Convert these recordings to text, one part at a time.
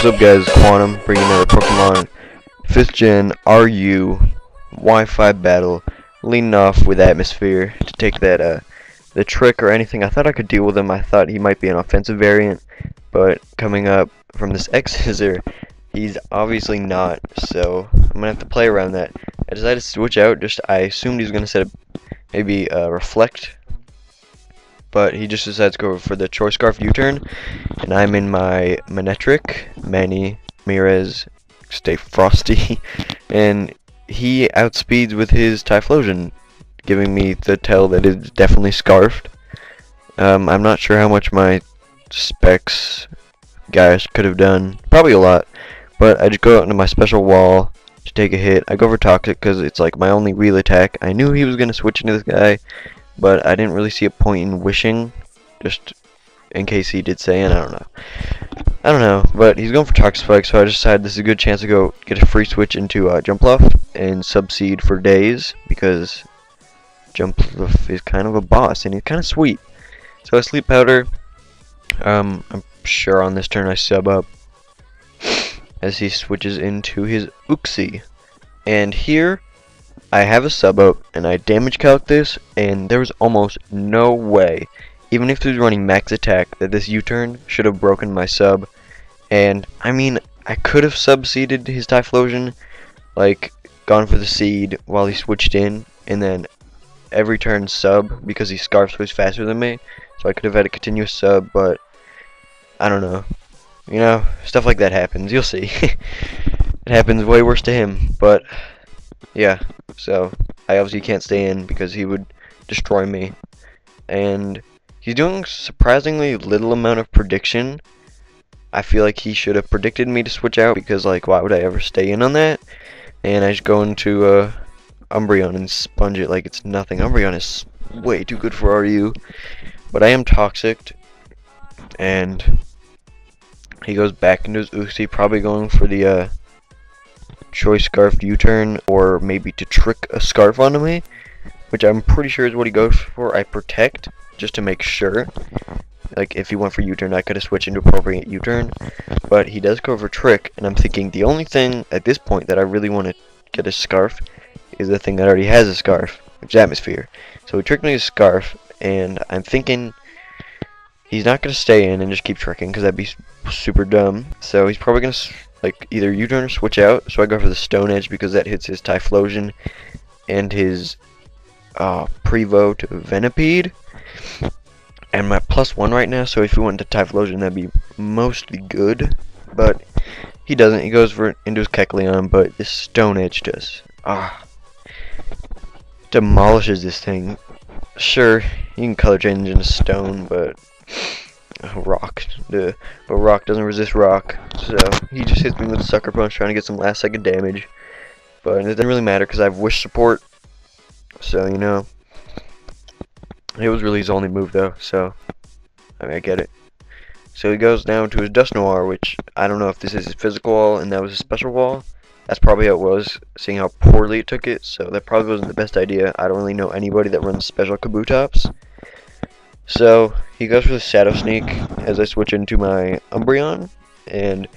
up guys, Quantum, bringing another Pokemon 5th Gen RU Wi-Fi battle, leading off with Atmosphere to take that the trick or anything. I thought I could deal with him. I thought he might be an offensive variant, but coming up from this X-Scissor, he's obviously not, so I'm gonna have to play around that. I decided to switch out, I assumed he was gonna set a maybe Reflect, but he just decides to go for the Choice Scarf U-turn, and I'm in my Manectric, Manny, Mirez, Stay Frosty, and he outspeeds with his Typhlosion, giving me the tell that it's definitely Scarfed. I'm not sure how much my specs guys could have done, probably a lot, but I just go out into my special wall to take a hit. I go for Toxic because it's like my only real attack. I knew he was going to switch into this guy, but I didn't really see a point in wishing, just in case he did say, and I don't know, but he's going for Toxic Spike, so I decided this is a good chance to go get a free switch into Jumpluff and Subseed for days, because Jumpluff is kind of a boss, and he's kind of sweet. So I Sleep Powder, I'm sure on this turn I sub up, as he switches into his Uxie, and here I have a sub up, and I damage calc this, and there was almost no way, even if he was running max attack, that this U-turn should have broken my sub. And I mean, I could have sub-seeded his Typhlosion, like gone for the seed while he switched in, and then every turn sub because he Scarfs was faster than me, so I could have had a continuous sub, but I don't know. You know, stuff like that happens. You'll see. It happens way worse to him, but yeah. So I obviously can't stay in because he would destroy me, and he's doing surprisingly little amount of prediction. I feel like he should have predicted me to switch out, because like why would I ever stay in on that? And I just go into Umbreon and sponge it like it's nothing. Umbreon is way too good for RU, but I am Toxic, and he goes back into his Uxie, probably going for the Choice Scarf U-turn, or maybe to trick a Scarf onto me, which I'm pretty sure is what he goes for. I Protect just to make sure. Like if he went for U-turn, I could have switched into appropriate U-turn, but he does go for Trick, and I'm thinking the only thing at this point that I really want to get a Scarf is the thing that already has a Scarf, which is Atmosphere. So he tricked me with Scarf, and I'm thinking he's not going to stay in and just keep tricking, because that'd be super dumb. So he's probably going to like either U-turn or switch out. So I go for the Stone Edge because that hits his Typhlosion and his Prevo to Venipede. And my +1 right now, so if he went to Typhlosion, that'd be mostly good. But he doesn't. He goes for into his Kecleon, but this Stone Edge just demolishes this thing. Sure, you can color change into Stone, but Rock. But Rock doesn't resist Rock, so he just hits me with a Sucker Punch, trying to get some last second damage. But it doesn't really matter because I have Wish support, so you know. It was really his only move though, so I mean I get it. So he goes down to his Dust Noir, which I don't know if this is his physical wall and that was his special wall. That's probably how it was, seeing how poorly it took it, so that probably wasn't the best idea. I don't really know anybody that runs special Kabutops. So he goes for the Shadow Sneak as I switch into my Umbreon, and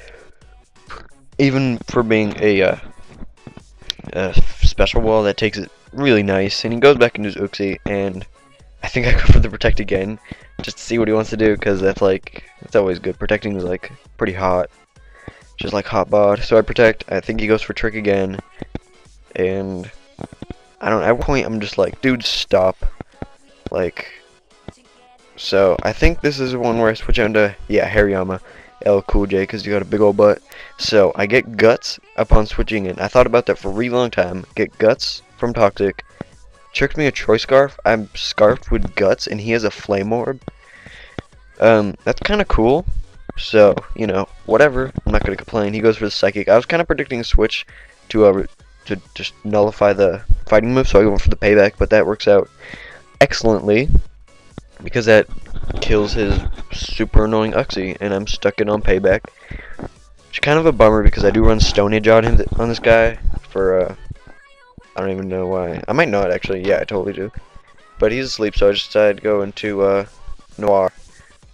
even for being a special wall, that takes it really nice, and he goes back into his Uxie, and I think I go for the Protect again, just to see what he wants to do, because that's like, it's always good. Protecting is like pretty hot, just like hot bod. So I Protect. I think he goes for Trick again, and I don't know, at one point I'm just like, dude, stop. Like, so I think this is one where I switch out to, yeah, Hariyama, L Cool J, because you got a big old butt. So I get Guts upon switching in. I thought about that for a really long time. Get Guts from Toxic. Tricked me a Choice Scarf. I'm Scarfed with Guts, and he has a Flame Orb. That's kind of cool. So, you know, whatever. I'm not going to complain. He goes for the Psychic. I was kind of predicting a switch to just nullify the fighting move, so I went for the Payback, but that works out excellently, because that kills his super annoying Uxie, and I'm stuck in on Payback. It's kind of a bummer, because I do run Stone Edge on this guy for, I don't even know why. I might not, actually. Yeah, I totally do. But he's asleep, so I just decided to go into Noir.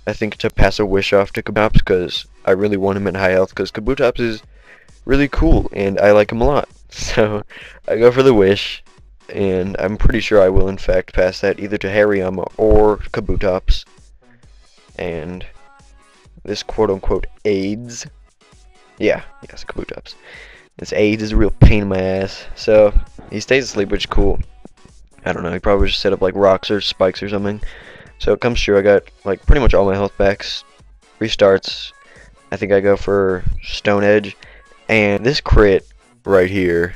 I think to pass a Wish off to Kabutops, because I really want him at high health because Kabutops is really cool and I like him a lot. So I go for the wish, and I'm pretty sure I will in fact pass that either to Hariyama or Kabutops. And this quote-unquote AIDS, yes, Kabutops. This AIDS is a real pain in my ass. So he stays asleep, which is cool. I don't know, he probably just set up like rocks or spikes or something. So it comes true, I got like pretty much all my health backs. Restarts. I think I go for Stone Edge. And this crit right here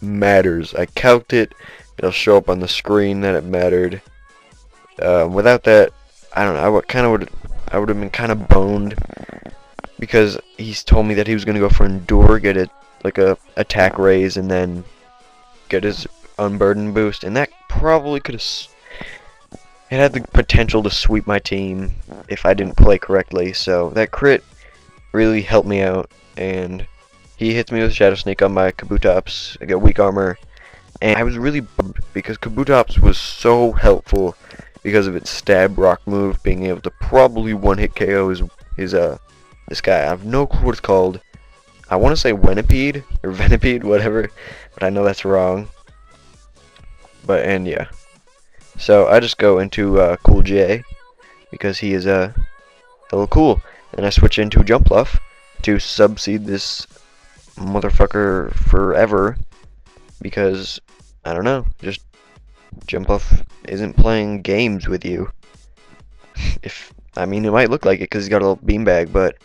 matters. I calced it. It'll show up on the screen that it mattered. Without that, I don't know. I would have been kind of boned because he's told me that he was gonna go for Endure, get it like a attack raise, and then get his Unburden boost, and that probably could have. It had the potential to sweep my team if I didn't play correctly. So that crit really helped me out, and he hits me with Shadow Sneak on my Kabutops. I get weak armor, and I was really bummed because Kabutops was so helpful because of its stab rock move, being able to probably one-hit KO this guy. I have no clue what it's called. I want to say Venipede or Venipede, whatever, but I know that's wrong. And yeah, so I just go into Cool J because he is a little cool, and I switch into Jumpluff to subseed this motherfucker forever because I don't know, just Jumpluff isn't playing games with you. I mean, it might look like it because he's got a little beanbag, but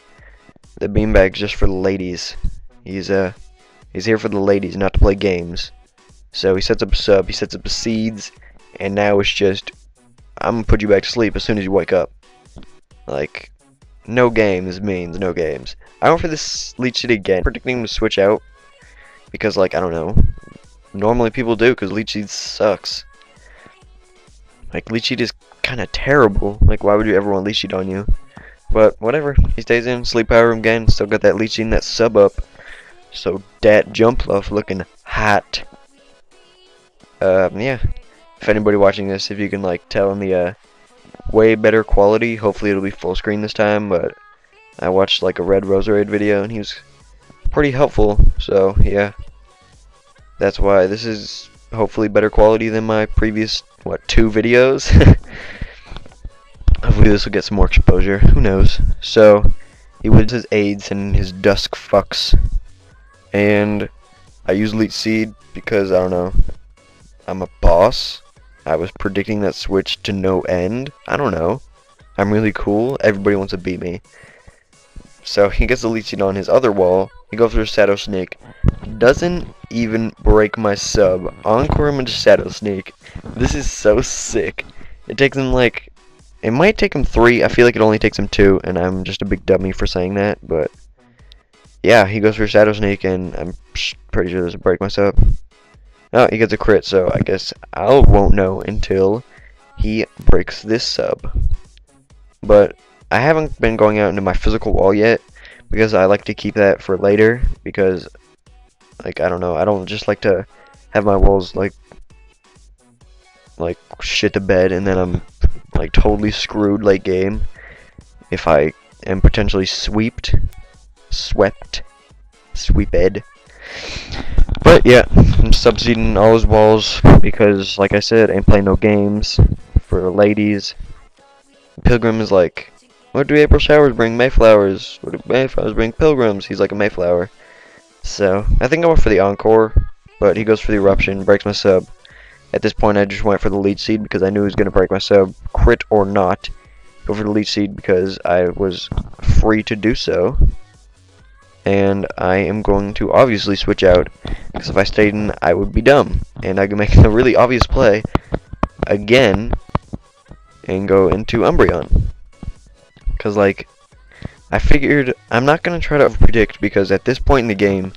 the beanbag's just for the ladies. He's here for the ladies, not to play games. So he sets up a sub, he sets up the seeds, and now it's just, I'm gonna put you back to sleep as soon as you wake up. Like, no games means no games. I went for this Leech Seed again, predicting him to switch out, because, like, I don't know. Normally people do, because Leech Seed sucks. Like, Leech Seed is kind of terrible. Like, why would you ever want Leech Seed on you? But, whatever. He stays in, sleep power him again, still got that Leech Seed and that sub up. So, dat Jumpluff looking hot. Yeah. If anybody watching this, if you can, like, tell in the, way better quality, hopefully it'll be full screen this time, but I watched, like, a Red Roserade video, and he was pretty helpful, so, yeah. That's why this is hopefully better quality than my previous, 2 videos? Hopefully this will get some more exposure, who knows. So, he wins his AIDS and his Dusk Fucks, and I use Leech Seed because, I don't know, I'm a boss. I was predicting that switch to no end. I don't know. I'm really cool. Everybody wants to beat me. So he gets the Leech Seed on his other wall. He goes for a Shadow Sneak. Doesn't even break my sub. Encore him into Shadow Sneak. This is so sick. It takes him like... It might take him 3. I feel like it only takes him 2. And I'm just a big dummy for saying that. But... yeah, he goes for a Shadow Sneak. And I'm pretty sure this will break my sub. Oh, he gets a crit, so I guess I won't know until he breaks this sub. But I haven't been going out into my physical wall yet, because I like to keep that for later, because, like, I don't know, I don't just like to have my walls, like shit to bed, and then I'm, like, totally screwed late game, if I am potentially swept, But yeah, I'm subseeding all his walls because, like I said, I ain't playing no games for ladies. Pilgrim is like, what do April showers bring? Mayflowers. What do Mayflowers bring? Pilgrims. He's like a Mayflower. So, I think I went for the Encore, but he goes for the Eruption, breaks my sub. At this point, I just went for the Leech Seed because I knew he was going to break my sub, crit or not. Go for the Leech Seed because I was free to do so. And I am going to obviously switch out, because if I stayed in, I would be dumb. And I can make a really obvious play, again, and go into Umbreon. Because, like, I figured I'm not going to try to overpredict, because at this point in the game,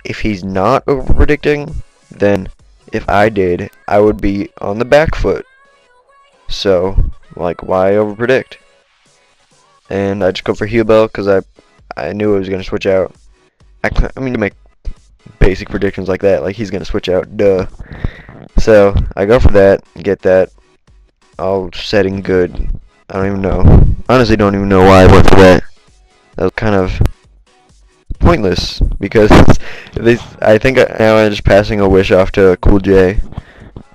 if he's not overpredicting, then if I did, I would be on the back foot. So, like, why overpredict? And I just go for Heal Bell, because I knew I was going to switch out. I mean, to make basic predictions like that, like he's going to switch out, duh. So, I go for that, get that, all setting good. I don't even know. Honestly, don't even know why I went for that. that was kind of pointless because I think now I'm just passing a wish off to Cool J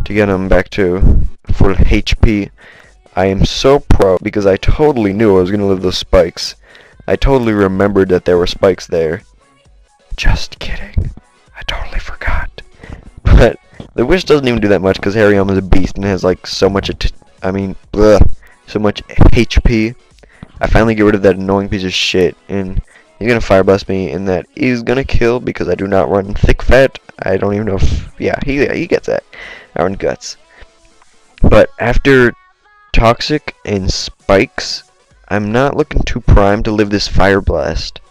to get him back to full HP. I am so pro because I totally knew I was gonna live those spikes. I totally remembered that there were spikes there. Just kidding. I totally forgot. But the wish doesn't even do that much because Harryum is a beast and has like so much so much HP. I finally get rid of that annoying piece of shit, and he's gonna fire blast me, and that is gonna kill because I do not run thick fat. I don't even know if he gets that. I run guts. But after Toxic and Spikes, I'm not looking too primed to live this fire blast.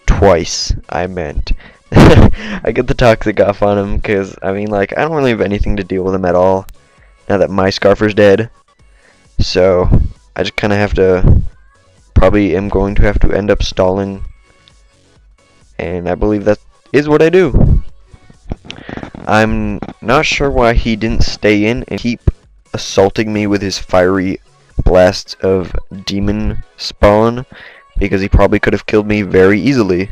Twice, I meant. I get the Toxic off on him because I mean, like, I don't really have anything to deal with him at all now that my Scarfer's dead. So I just kind of have to, probably am going to have to end up stalling, and I believe that is what I do. I'm not sure why he didn't stay in and keep assaulting me with his fiery blasts of demon spawn, because he probably could have killed me very easily.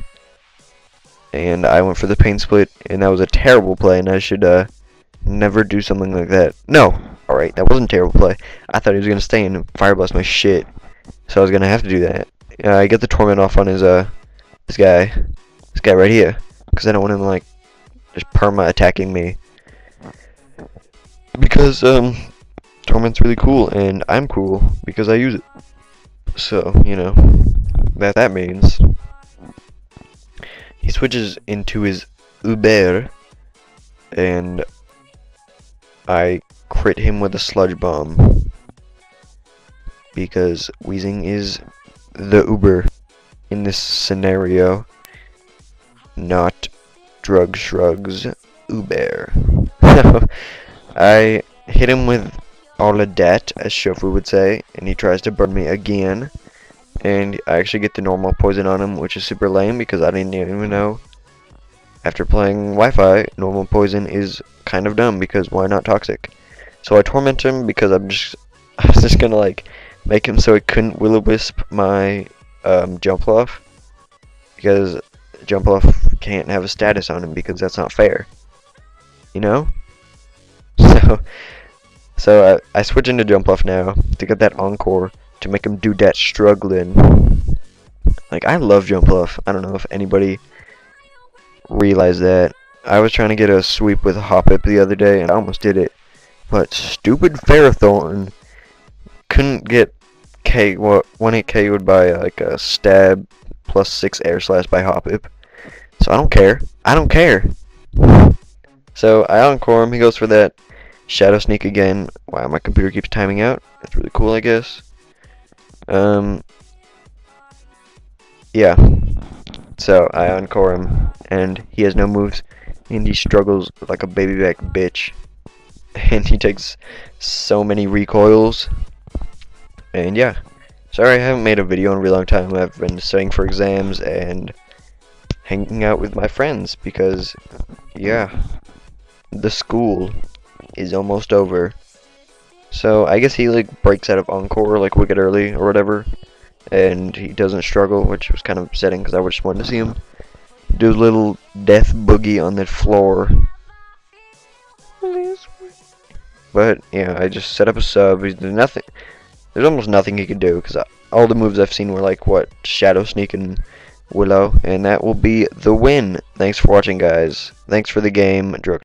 And I went for the pain split, and that was a terrible play, and I should never do something like that. No, alright, that wasn't a terrible play. I thought he was gonna stay in and fire blast my shit, so I was gonna have to do that. I get the torment off on his this guy right here, because I don't want him like just perma attacking me, because torment's really cool, and I'm cool because I use it. So you know that means he switches into his Uber, and I crit him with a sludge bomb because Weezing is the Uber in this scenario, not DrugShrug's Uber. I hit him with all of that, as Shofu would say, and he tries to burn me again. And I actually get the normal poison on him, which is super lame because I didn't even know. After playing Wi-Fi, normal poison is kind of dumb because why not toxic? So I torment him because I was just gonna like make him so he couldn't will-o-wisp my jumpluff, because jumpluff can't have a status on him because that's not fair, you know. So I switch into jumpluff now to get that encore to make him do that struggling. Like, I love jumpluff. I don't know if anybody realized that. I was trying to get a sweep with a Hoppip the other day and I almost did it, but stupid Ferrothorn couldn't get one hit KO'd by like a stab plus 6 air slash by Hoppip. So I don't care. I don't care. So I encore him. He goes for that Shadow Sneak again. Wow, my computer keeps timing out. That's really cool, I guess. Yeah. So I encore him, and he has no moves, and he struggles like a baby back bitch. And he takes so many recoils. And yeah. Sorry I haven't made a video in a really long time. I've been studying for exams and hanging out with my friends because, yeah, the school is almost over. So I guess he like breaks out of encore like wicked early or whatever, and he doesn't struggle, which was kind of upsetting because I just wanted to see him do a little death boogie on that floor. But yeah, I just set up a sub. There's nothing. There's almost nothing he can do because all the moves I've seen were like what, Shadow Sneak and Willow, and that will be the win. Thanks for watching, guys. Thanks for the game, Drug.